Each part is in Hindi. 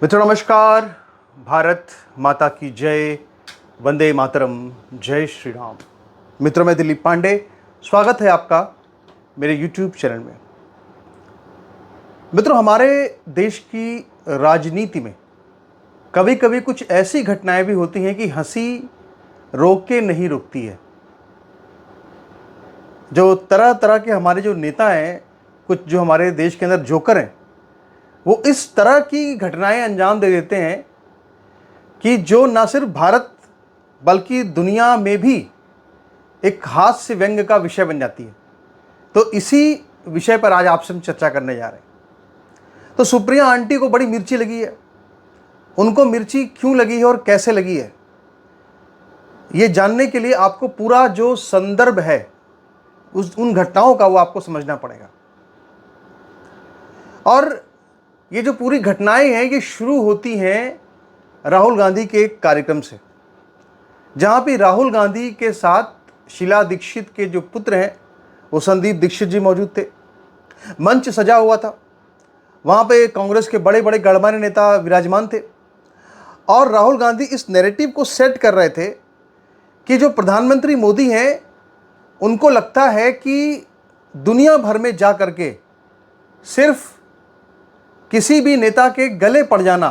मित्रों नमस्कार। भारत माता की जय, वंदे मातरम, जय श्री राम। मित्रों मैं दिलीप पांडे, स्वागत है आपका मेरे YouTube चैनल में। मित्रों हमारे देश की राजनीति में कभी कभी कुछ ऐसी घटनाएं भी होती हैं कि हंसी रोक के नहीं रुकती है। जो तरह तरह के हमारे जो नेता हैं, कुछ जो हमारे देश के अंदर जोकर हैं, वो इस तरह की घटनाएं अंजाम दे देते हैं कि जो न सिर्फ भारत बल्कि दुनिया में भी एक हास्य व्यंग्य का विषय बन जाती है। तो इसी विषय पर आज आपसे हम चर्चा करने जा रहे हैं। तो सुप्रिया आंटी को बड़ी मिर्ची लगी है। उनको मिर्ची क्यों लगी है और कैसे लगी है, ये जानने के लिए आपको पूरा जो संदर्भ है उन घटनाओं का वो आपको समझना पड़ेगा। और ये जो पूरी घटनाएं हैं ये शुरू होती हैं राहुल गांधी के एक कार्यक्रम से, जहां पे राहुल गांधी के साथ शीला दीक्षित के जो पुत्र हैं वो संदीप दीक्षित जी मौजूद थे। मंच सजा हुआ था, वहां पे कांग्रेस के बड़े बड़े गणमान्य नेता विराजमान थे और राहुल गांधी इस नैरेटिव को सेट कर रहे थे कि जो प्रधानमंत्री मोदी हैं उनको लगता है कि दुनिया भर में जा करके सिर्फ किसी भी नेता के गले पड़ जाना,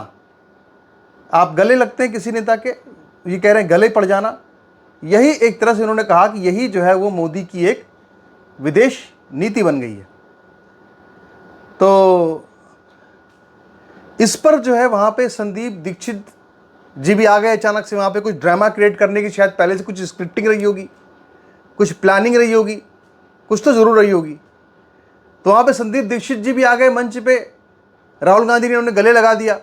आप गले लगते हैं किसी नेता के, ये कह रहे हैं गले पड़ जाना, यही एक तरह से उन्होंने कहा कि यही जो है वो मोदी की एक विदेश नीति बन गई है। तो इस पर जो है वहाँ पे संदीप दीक्षित जी भी आ गए अचानक से। वहाँ पे कुछ ड्रामा क्रिएट करने की शायद पहले से कुछ स्क्रिप्टिंग रही होगी, कुछ प्लानिंग रही होगी, कुछ तो ज़रूर रही होगी। तो वहाँ पे संदीप दीक्षित जी भी आ गए मंच पे, राहुल गांधी ने उन्हें गले लगा दिया।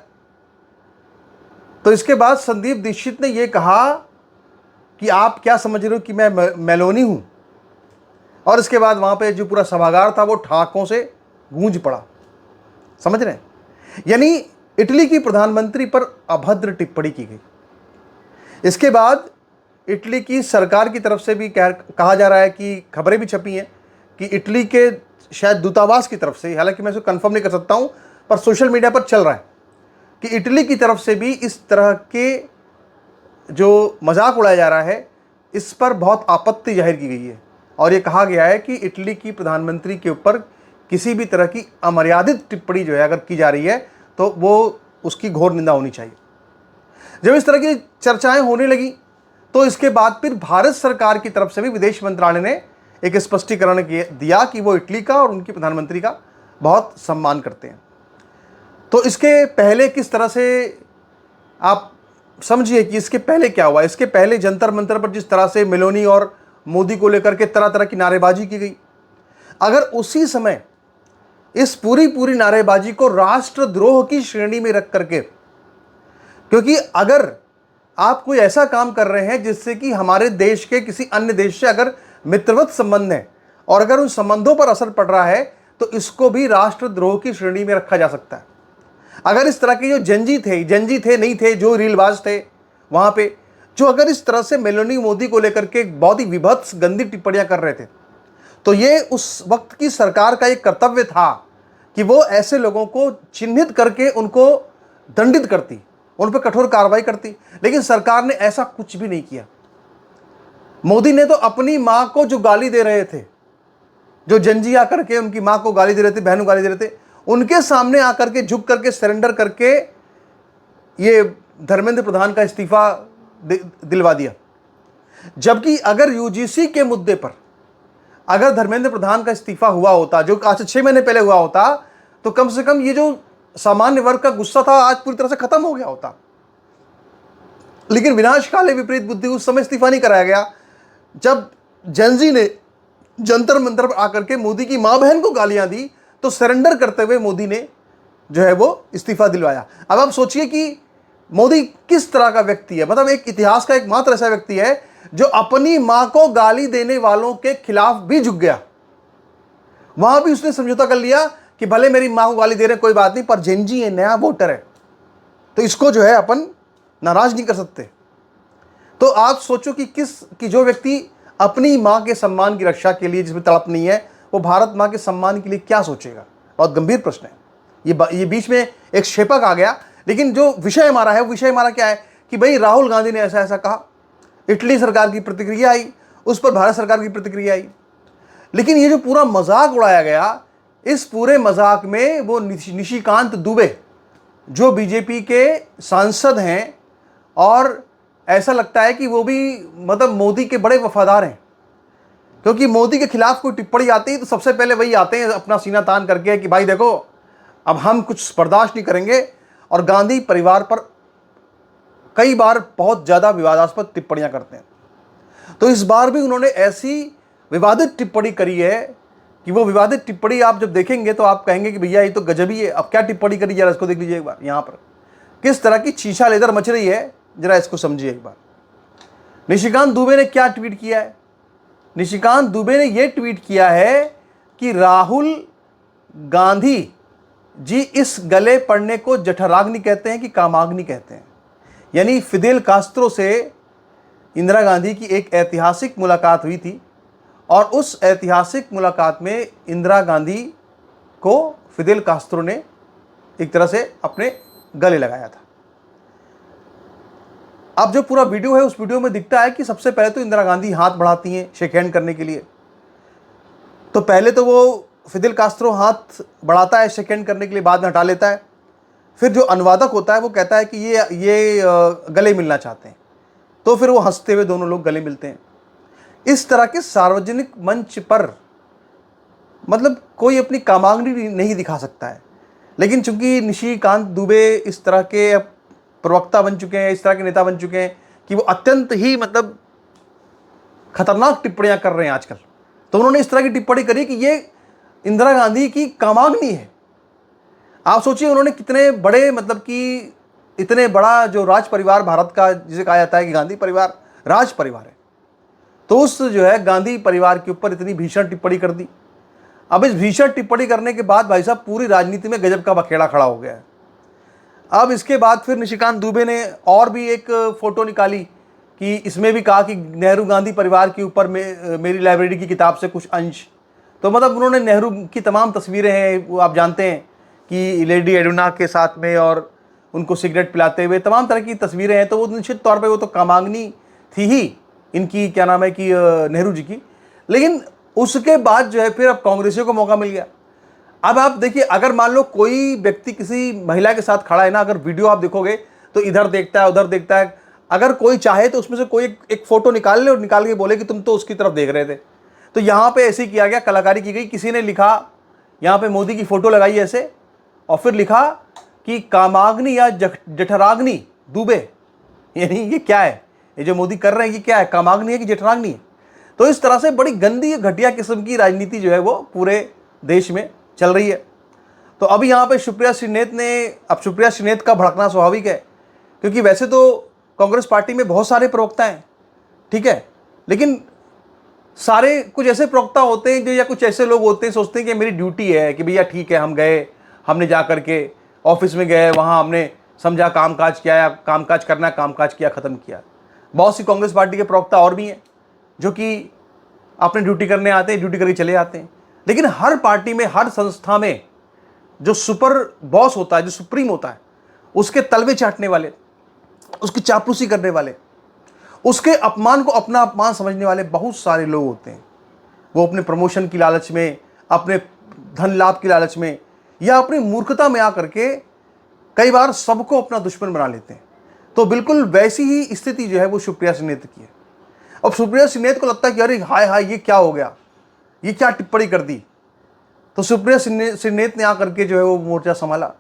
तो इसके बाद संदीप दीक्षित ने यह कहा कि आप क्या समझ रहे हो कि मैं मेलोनी हूं, और इसके बाद वहां पे जो पूरा सभागार था वो ठहाकों से गूंज पड़ा। समझ रहे हैं? यानी इटली की प्रधानमंत्री पर अभद्र टिप्पणी की गई। इसके बाद इटली की सरकार की तरफ से भी कहा जा रहा है कि खबरें भी छपी हैं कि इटली के शायद दूतावास की तरफ से, हालांकि मैं इसको कंफर्म नहीं कर सकता हूं, पर सोशल मीडिया पर चल रहा है कि इटली की तरफ से भी इस तरह के जो मजाक उड़ाया जा रहा है इस पर बहुत आपत्ति जाहिर की गई है। और ये कहा गया है कि इटली की प्रधानमंत्री के ऊपर किसी भी तरह की अमर्यादित टिप्पणी जो है अगर की जा रही है तो वो उसकी घोर निंदा होनी चाहिए। जब इस तरह की चर्चाएं होने लगी तो इसके बाद फिर भारत सरकार की तरफ से भी विदेश मंत्रालय ने एक स्पष्टीकरण दिया कि वो इटली का और उनकी प्रधानमंत्री का बहुत सम्मान करते हैं। तो इसके पहले किस तरह से आप समझिए कि इसके पहले क्या हुआ। इसके पहले जंतर मंतर पर जिस तरह से मेलोनी और मोदी को लेकर के तरह तरह की नारेबाजी की गई, अगर उसी समय इस पूरी नारेबाजी को राष्ट्रद्रोह की श्रेणी में रख करके, क्योंकि अगर आप कोई ऐसा काम कर रहे हैं जिससे कि हमारे देश के किसी अन्य देश से अगर मित्रवत संबंध है और अगर उन संबंधों पर असर पड़ रहा है तो इसको भी राष्ट्रद्रोह की श्रेणी में रखा जा सकता है। अगर इस तरह के जो जंजी थे नहीं थे, जो रीलबाज थे वहां पे, जो अगर इस तरह से मेलोनी मोदी को लेकर के बहुत ही विभत्स गंदी टिप्पणियां कर रहे थे, तो ये उस वक्त की सरकार का एक कर्तव्य था कि वो ऐसे लोगों को चिन्हित करके उनको दंडित करती, उन पर कठोर कार्रवाई करती। लेकिन सरकार ने ऐसा कुछ भी नहीं किया। मोदी ने तो अपनी मां को जो गाली दे रहे थे, जो जंजी आकर के उनकी मां को गाली दे रहे थे, बहन को गाली दे रहे थे, उनके सामने आकर के झुक करके सरेंडर करके ये धर्मेंद्र प्रधान का इस्तीफा दिलवा दिया। जबकि अगर यूजीसी के मुद्दे पर अगर धर्मेंद्र प्रधान का इस्तीफा हुआ होता, जो आज से 6 महीने पहले हुआ होता, तो कम से कम ये जो सामान्य वर्ग का गुस्सा था आज पूरी तरह से खत्म हो गया होता। लेकिन विनाशकाले विपरीत बुद्धि, उस समय इस्तीफा नहीं कराया गया जब जेनजी ने जंतर मंतर पर आकर के मोदी की मां बहन को गालियां दी, तो सरेंडर करते हुए मोदी ने जो है वो इस्तीफा दिलवाया। अब आप सोचिए कि मोदी किस तरह का व्यक्ति है। मतलब एक इतिहास का एकमात्र ऐसा व्यक्ति है जो अपनी मां को गाली देने वालों के खिलाफ भी झुक गया। वहां भी उसने समझौता कर लिया कि भले मेरी मां को गाली दे रहे हैं कोई बात नहीं, पर जेनजी है, नया वोटर है, तो इसको जो है अपन नाराज नहीं कर सकते। तो आप सोचो कि जो व्यक्ति अपनी मां के सम्मान की रक्षा के लिए जिसमें तड़प नहीं है, वो भारत मां के सम्मान के लिए क्या सोचेगा। बहुत गंभीर प्रश्न है। ये बीच में एक शेपक आ गया लेकिन जो विषय हमारा है, विषय हमारा क्या है कि भाई राहुल गांधी ने ऐसा ऐसा कहा, इटली सरकार की प्रतिक्रिया आई, उस पर भारत सरकार की प्रतिक्रिया आई। लेकिन ये जो पूरा मजाक उड़ाया गया, इस पूरे मजाक में वो निशिकांत दुबे जो बीजेपी के सांसद हैं, और ऐसा लगता है कि वो भी मतलब मोदी के बड़े वफादार हैं, क्योंकि मोदी के खिलाफ कोई टिप्पणी आती है तो सबसे पहले वही आते हैं अपना सीना तान करके कि भाई देखो अब हम कुछ बर्दाश्त नहीं करेंगे। और गांधी परिवार पर कई बार बहुत ज़्यादा विवादास्पद टिप्पणियां करते हैं। तो इस बार भी उन्होंने ऐसी विवादित टिप्पणी करी है कि वो विवादित टिप्पणी आप जब देखेंगे तो आप कहेंगे कि भैया ये तो गजब ही है। अब क्या टिप्पणी करी, जरा इसको देख लीजिए एक बार। यहाँ पर किस तरह की शीशा लेदर मच रही है, जरा इसको समझिए एक बार। निशिकांत दुबे ने क्या ट्वीट किया है? निशिकांत दुबे ने यह ट्वीट किया है कि राहुल गांधी जी इस गले पड़ने को जठराग्नि कहते हैं कि कामाग्नि कहते हैं। यानी फिदेल कास्त्रो से इंदिरा गांधी की एक ऐतिहासिक मुलाकात हुई थी, और उस ऐतिहासिक मुलाकात में इंदिरा गांधी को फिदेल कास्त्रो ने एक तरह से अपने गले लगाया था। अब जो पूरा वीडियो है, उस वीडियो में दिखता है कि सबसे पहले तो इंदिरा गांधी हाथ बढ़ाती हैं शेक हैंड करने के लिए। तो पहले तो वो फिदेल कास्त्रो हाथ बढ़ाता है शेक हैंड करने के लिए, बाद में हटा लेता है। फिर जो अनुवादक होता है वो कहता है कि ये गले मिलना चाहते हैं, तो फिर वो हंसते हुए दोनों लोग गले मिलते हैं। इस तरह के सार्वजनिक मंच पर मतलब कोई अपनी कामाग्नि नहीं दिखा सकता है। लेकिन चूंकि निशिकांत दुबे इस तरह के प्रवक्ता बन चुके हैं, इस तरह के नेता बन चुके हैं कि वो अत्यंत ही मतलब खतरनाक टिप्पणियां कर रहे हैं आजकल, तो उन्होंने इस तरह की टिप्पणी करी कि ये इंदिरा गांधी की कामाग्नि है। आप सोचिए उन्होंने कितने बड़े मतलब कि इतने बड़ा जो राज परिवार भारत का, जिसे कहा जाता है कि गांधी परिवार राज परिवार है, तो उस जो है गांधी परिवार के ऊपर इतनी भीषण टिप्पणी कर दी। अब इस भीषण टिप्पणी करने के बाद भाई साहब पूरी राजनीति में गजब का बखेड़ा खड़ा हो गया है। अब इसके बाद फिर निशिकांत दुबे ने और भी एक फोटो निकाली कि इसमें भी कहा कि नेहरू गांधी परिवार के ऊपर मेरी लाइब्रेरी की किताब से कुछ अंश। तो मतलब उन्होंने नेहरू की तमाम तस्वीरें हैं, वो आप जानते हैं कि लेडी एडुना के साथ में और उनको सिगरेट पिलाते हुए तमाम तरह की तस्वीरें हैं। तो वो निश्चित तौर पे वो तो कामाग्नि थी ही इनकी, क्या नाम है कि नेहरू जी की। लेकिन उसके बाद जो है फिर अब कांग्रेसियों को मौका मिल गया। अब आप देखिए, अगर मान लो कोई व्यक्ति किसी महिला के साथ खड़ा है ना, अगर वीडियो आप देखोगे तो इधर देखता है उधर देखता है, अगर कोई चाहे तो उसमें से कोई एक फोटो निकाल ले और निकाल के बोले कि तुम तो उसकी तरफ देख रहे थे। तो यहाँ पे ऐसे ही किया गया, कलाकारी की गई। किसी ने लिखा यहाँ पे मोदी की फोटो लगाई ऐसे, और फिर लिखा कि कामाग्नि या जठराग्नि दुबे। यानी ये क्या है, ये जो मोदी कर रहे हैं ये क्या है, कामाग्नि है कि जठराग्नि है? तो इस तरह से बड़ी गंदी घटिया किस्म की राजनीति जो है वो पूरे देश में चल रही है। तो अभी यहाँ पे सुप्रिया श्रीनेत ने, अब सुप्रिया श्रीनेत का भड़कना स्वाभाविक है, क्योंकि वैसे तो कांग्रेस पार्टी में बहुत सारे प्रवक्ता हैं, ठीक है, लेकिन सारे कुछ ऐसे प्रवक्ता होते हैं जो, या कुछ ऐसे लोग होते हैं सोचते हैं कि मेरी ड्यूटी है कि भैया ठीक है हम गए, हमने जा करके ऑफिस में गए, वहाँ हमने समझा कामकाज किया, या कामकाज करना, कामकाज किया, ख़त्म किया। बहुत सी कांग्रेस पार्टी के प्रवक्ता और भी हैं जो कि अपने ड्यूटी करने आते हैं, ड्यूटी करके चले जाते हैं। लेकिन हर पार्टी में, हर संस्था में जो सुपर बॉस होता है, जो सुप्रीम होता है, उसके तलवे चाटने वाले, उसकी चापलूसी करने वाले, उसके अपमान को अपना अपमान समझने वाले बहुत सारे लोग होते हैं। वो अपने प्रमोशन की लालच में, अपने धन लाभ की लालच में, या अपनी मूर्खता में आकर के कई बार सबको अपना दुश्मन बना लेते हैं। तो बिल्कुल वैसी ही स्थिति जो है वो सुप्रिया श्रीनेत की है। अब सुप्रिया श्रीनेत को लगता है कि अरे हाय हाय ये क्या हो गया, ये क्या टिप्पणी कर दी। तो सुप्रिया श्रीनेत ने आकर के जो है वो मोर्चा संभाला।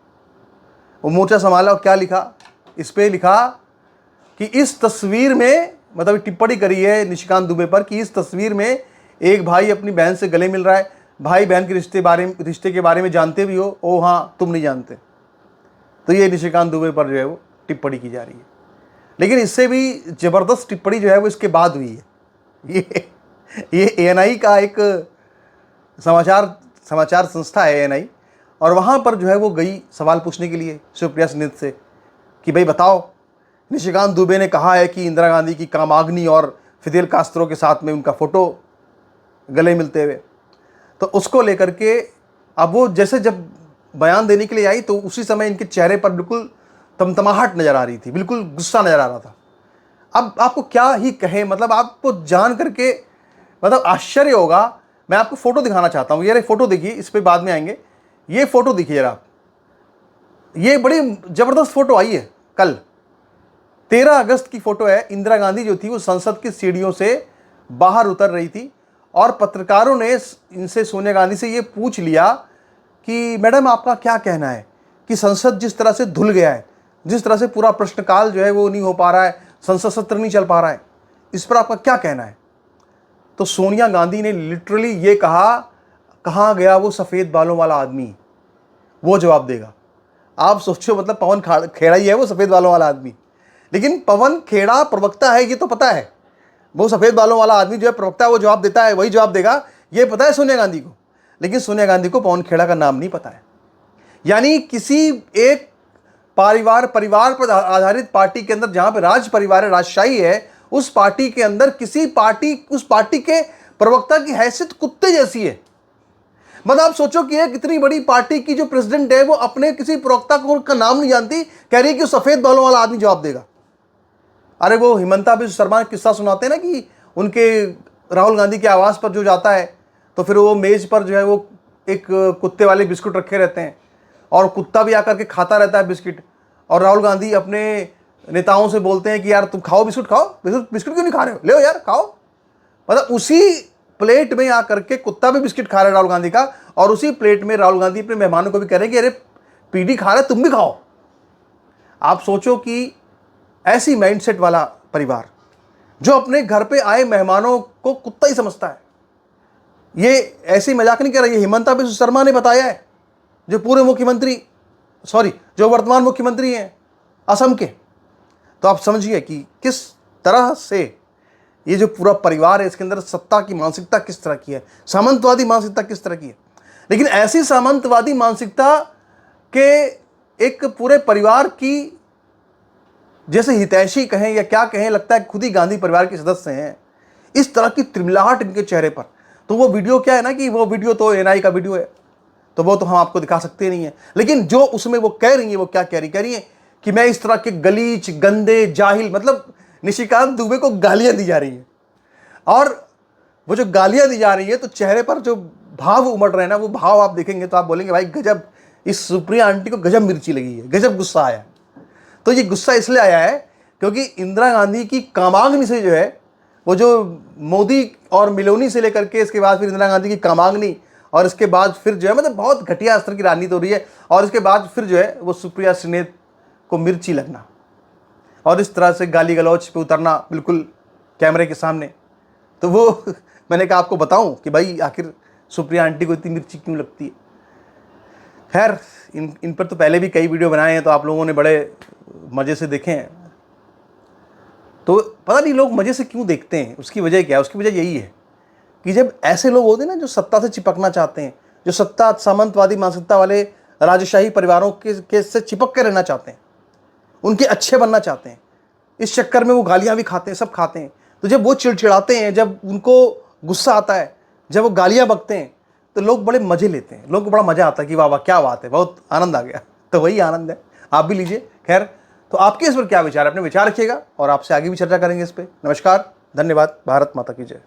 वो मोर्चा संभाला और क्या लिखा, इस पे लिखा कि इस तस्वीर में, मतलब टिप्पणी करी है निशिकांत दुबे पर कि इस तस्वीर में एक भाई अपनी बहन से गले मिल रहा है। भाई बहन के रिश्ते के बारे में जानते भी हो? ओ हाँ, तुम नहीं जानते। तो ये निशिकांत दुबे पर जो है वो टिप्पणी की जा रही है। लेकिन इससे भी ज़बरदस्त टिप्पणी जो है वो इसके बाद हुई है। ये ANI का एक समाचार संस्था है ANI, और वहाँ पर जो है वो गई सवाल पूछने के लिए सुप्रिया श्रीनेत से कि भाई बताओ, निशिकांत दुबे ने कहा है कि इंदिरा गांधी की कामाग्नि और फिदेल कास्त्रो के साथ में उनका फ़ोटो गले मिलते हुए। तो उसको लेकर के अब वो जैसे जब बयान देने के लिए आई तो उसी समय इनके चेहरे पर बिल्कुल तमतमाहट नज़र आ रही थी, बिल्कुल गुस्सा नज़र आ रहा था। अब आपको क्या ही कहें, मतलब आपको जान करके मतलब आश्चर्य होगा। मैं आपको फ़ोटो दिखाना चाहता हूँ, ये फ़ोटो देखिए, इस पर बाद में आएंगे। ये फ़ोटो देखिए जरा आप, ये बड़ी ज़बरदस्त फ़ोटो आई है। कल 13 अगस्त की फ़ोटो है। इंदिरा गांधी जो थी वो संसद की सीढ़ियों से बाहर उतर रही थी और पत्रकारों ने इनसे, सोनिया गांधी से ये पूछ लिया कि मैडम आपका क्या कहना है कि संसद जिस तरह से धुल गया है, जिस तरह से पूरा प्रश्नकाल जो है वो नहीं हो पा रहा है, संसद सत्र नहीं चल पा रहा है, इस पर आपका क्या कहना है। तो सोनिया गांधी ने लिटरली ये कहा, कहाँ गया वो सफ़ेद बालों वाला आदमी, वो जवाब देगा। आप सोचो, मतलब पवन खेड़ा ही है वो सफ़ेद बालों वाला आदमी। लेकिन पवन खेड़ा प्रवक्ता है, ये तो पता है। वो सफ़ेद बालों वाला आदमी जो है प्रवक्ता है, वो जवाब देता है, वही जवाब देगा, ये पता है सोनिया गांधी को। लेकिन सोनिया गांधी को पवन खेड़ा का नाम नहीं पता है। यानी किसी एक परिवार पर आधारित पार्टी के अंदर, जहां पे राज परिवार है, राजशाही है, उस पार्टी के अंदर उस पार्टी के प्रवक्ता की हैसियत कुत्ते जैसी है। मतलब आप सोचो कि एक इतनी बड़ी पार्टी की जो प्रेसिडेंट है वो अपने किसी प्रवक्ता का नाम नहीं जानती, कह रही है कि सफेद बालों वाला आदमी जवाब देगा। अरे वो हिमंता बिस्वा शर्मा किस्सा सुनाते हैं ना कि उनके राहुल गांधी के आवास पर जो जाता है तो फिर वो मेज पर जो है वो एक कुत्ते वाले बिस्कुट रखे रहते हैं और कुत्ता भी आकर के खाता रहता है बिस्किट, और राहुल गांधी अपने नेताओं से बोलते हैं कि यार तुम खाओ, बिस्कुट खाओ, बिस्कुट क्यों नहीं खा रहे हो, ले यार खाओ। मतलब उसी प्लेट में आकर के कुत्ता भी बिस्किट खा रहा है राहुल गांधी का, और उसी प्लेट में राहुल गांधी अपने मेहमानों को भी कह रहे हैं कि अरे पीडी खा रहे तुम भी खाओ। आप सोचो कि ऐसी माइंडसेट वाला परिवार जो अपने घर पे आए मेहमानों को कुत्ता ही समझता है। ये ऐसी मजाक नहीं कर रहा, ये हिमंता बिस्वा शर्मा ने बताया है, जो पूर्व मुख्यमंत्री, जो वर्तमान मुख्यमंत्री हैं असम के। तो आप समझिए कि किस तरह से ये जो पूरा परिवार है, इसके अंदर सत्ता की मानसिकता किस तरह की है, सामंतवादी मानसिकता किस तरह की है। लेकिन ऐसी सामंतवादी मानसिकता के एक पूरे परिवार की, जैसे हितैषी कहें या क्या कहें, लगता है खुद ही गांधी परिवार के सदस्य हैं, इस तरह की त्रिमिलाहट इनके चेहरे पर। तो वो वीडियो क्या है ना, कि वो वीडियो तो एनआई का वीडियो है, तो वो तो हम आपको दिखा सकते नहीं है। लेकिन जो उसमें वो कह रही है, वो क्या कह रही है कि मैं इस तरह के गलीच, गंदे, जाहिल, मतलब निशिकांत दुबे को गालियां दी जा रही हैं। और वो जो गालियां दी जा रही है तो चेहरे पर जो भाव उमड़ रहे हैं ना, वो भाव आप देखेंगे तो आप बोलेंगे भाई गजब, इस सुप्रिया आंटी को गजब मिर्ची लगी है, गजब गुस्सा आया। तो ये गुस्सा इसलिए आया है क्योंकि इंदिरा गांधी की कामाग्नि से जो है, वो जो मोदी और मिलोनी से लेकर के इसके बाद फिर इंदिरा गांधी की कामाग्नि, और इसके बाद फिर जो है, मतलब बहुत घटिया स्तर की राजनीति हो रही है, और इसके बाद फिर जो है वो सुप्रिया श्रीनेत को मिर्ची लगना और इस तरह से गाली गलौच पे उतरना बिल्कुल कैमरे के सामने। तो वो मैंने कहा आपको बताऊं कि भाई आखिर सुप्रिया आंटी को इतनी मिर्ची क्यों लगती है। खैर इन पर तो पहले भी कई वीडियो बनाए हैं, तो आप लोगों ने बड़े मज़े से देखे हैं। तो पता नहीं लोग मज़े से क्यों देखते हैं, उसकी वजह क्या है। उसकी वजह यही है कि जब ऐसे लोग होते हैं ना, जो सत्ता से चिपकना चाहते हैं, जो सत्ता सामंतवादी मानसिकता वाले राजशाही परिवारों के से चिपक के रहना चाहते हैं, उनके अच्छे बनना चाहते हैं, इस चक्कर में वो गालियां भी खाते हैं, सब खाते हैं। तो जब वो चिड़चिड़ाते हैं, जब उनको गुस्सा आता है, जब वो गालियां बकते हैं, तो लोग बड़े मज़े लेते हैं, लोगों को बड़ा मज़ा आता है कि वाह वाह क्या बात है, बहुत आनंद आ गया। तो वही आनंद है, आप भी लीजिए। खैर, तो आपके इस पर क्या विचार है, अपने विचार रखिएगा और आपसे आगे भी चर्चा करेंगे इस पर। नमस्कार, धन्यवाद, भारत माता की जय।